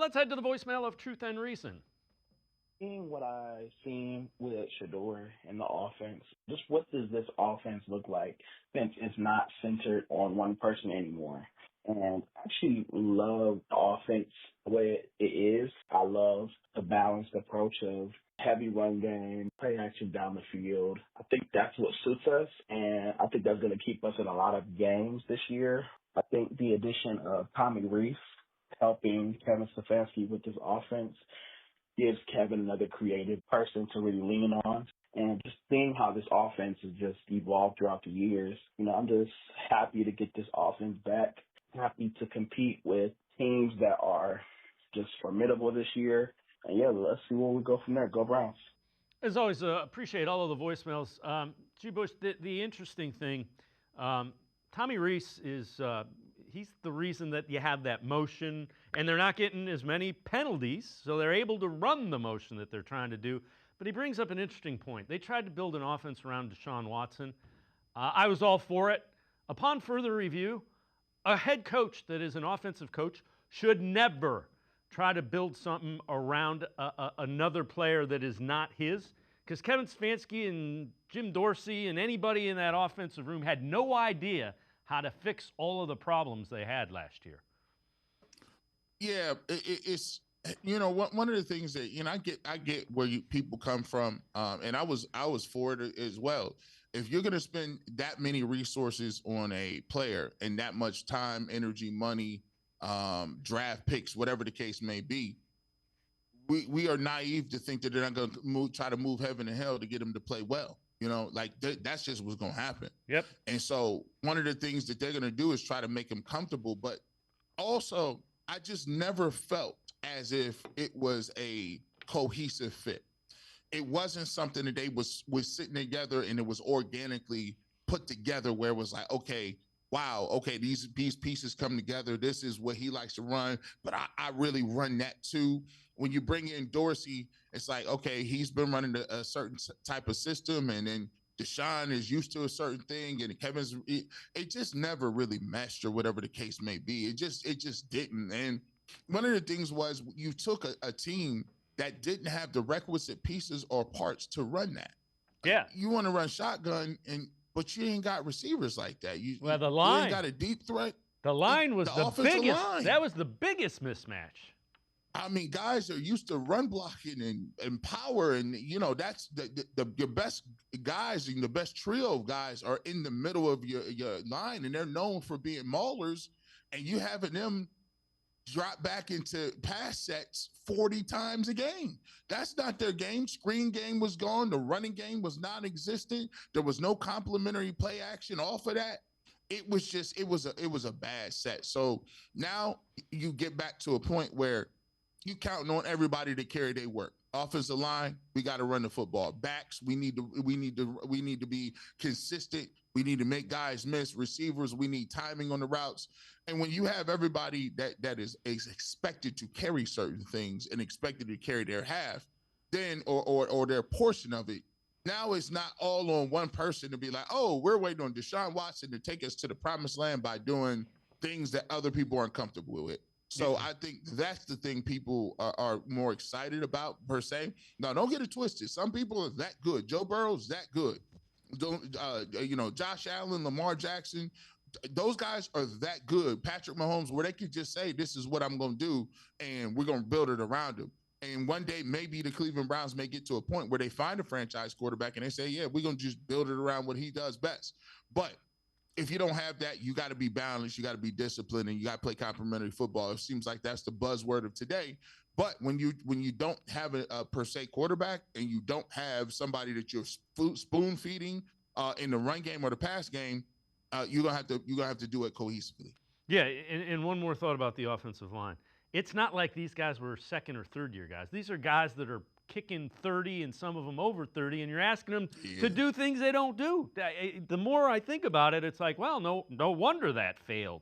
Let's head to the voicemail of Truth and Reason. Seeing what I've seen with Shador and the offense, just what does this offense look like since it's not centered on one person anymore? And I actually love the offense the way it is. I love the balanced approach of heavy run game, play action down the field. I think that's what suits us, and I think that's going to keep us in a lot of games this year. I think the addition of Tommy Reese helping Kevin Stefanski with his offense gives Kevin another creative person to really lean on. And just seeing how this offense has just evolved throughout the years, I'm just happy to get this offense back, happy to compete with teams that are just formidable this year. And, yeah, let's see where we go from there. Go Browns. As always, appreciate all of the voicemails. G. Bush, the interesting thing, Tommy Reese is he's the reason that you have that motion, and they're not getting as many penalties, so they're able to run the motion that they're trying to do. But he brings up an interesting point. They tried to build an offense around Deshaun Watson. I was all for it. Upon further review, a head coach that is an offensive coach should never try to build something around another player that is not his, because Kevin Stefanski and Jim Dorsey and anybody in that offensive room had no idea how to fix all of the problems they had last year. Yeah, it's one of the things that I get where people come from, and I was for it as well. If you're going to spend that many resources on a player and that much time, energy, money, draft picks, whatever the case may be, we are naive to think that they're not going to try to move heaven and hell to get him to play well. That's just what's going to happen. Yep. And so one of the things that they're going to do is try to make him comfortable. But also, I just never felt as if it was a cohesive fit. It wasn't something that they was sitting together and it was organically put together where it was like, okay, wow, okay, these pieces come together. This is what he likes to run, but I really run that too. When you bring in Dorsey, it's like, okay, he's been running a certain type of system, and then Deshaun is used to a certain thing, and it just never really meshed or whatever the case may be. It just didn't. And one of the things was you took a team that didn't have the requisite pieces or parts to run that. Yeah. You want to run shotgun, but you ain't got receivers like that. The line. You ain't got a deep threat. The line was the biggest. Line. That was the biggest mismatch. I mean, guys are used to run blocking and power, and that's your best guys and the best trio of guys are in the middle of your line, and they're known for being maulers, and you having them drop back into pass sets 40 times a game. That's not their game. Screen game was gone. The running game was non-existent. There was no complementary play action off of that. It was a bad set. So now you get back to a point where you counting on everybody to carry their work. Offensive line, we got to run the football. Backs, we need to be consistent. We need to make guys miss. Receivers, we need timing on the routes. And when you have everybody that is expected to carry certain things and expected to carry their half, then or their portion of it, now it's not all on one person to be like, oh, we're waiting on Deshaun Watson to take us to the promised land by doing things that other people aren't comfortable with. So I think that's the thing people are more excited about, per se. Now, don't get it twisted. Some people are that good. Joe Burrow's that good. Josh Allen, Lamar Jackson, those guys are that good. Patrick Mahomes, where they could just say, this is what I'm going to do, and we're going to build it around him. And one day, maybe the Cleveland Browns may get to a point where they find a franchise quarterback and they say, yeah, we're going to just build it around what he does best. But if you don't have that, you got to be balanced, you got to be disciplined, and you got to play complementary football. It seems like that's the buzzword of today. But when you don't have a per se quarterback and you don't have somebody that you're spoon feeding in the run game or the pass game, you're gonna have to do it cohesively. Yeah, and one more thought about the offensive line. It's not like these guys were second or third year guys. These are guys that are kicking 30 and some of them over 30, and you're asking them to do things they don't do. The more I think about it, it's like, well, no wonder that failed.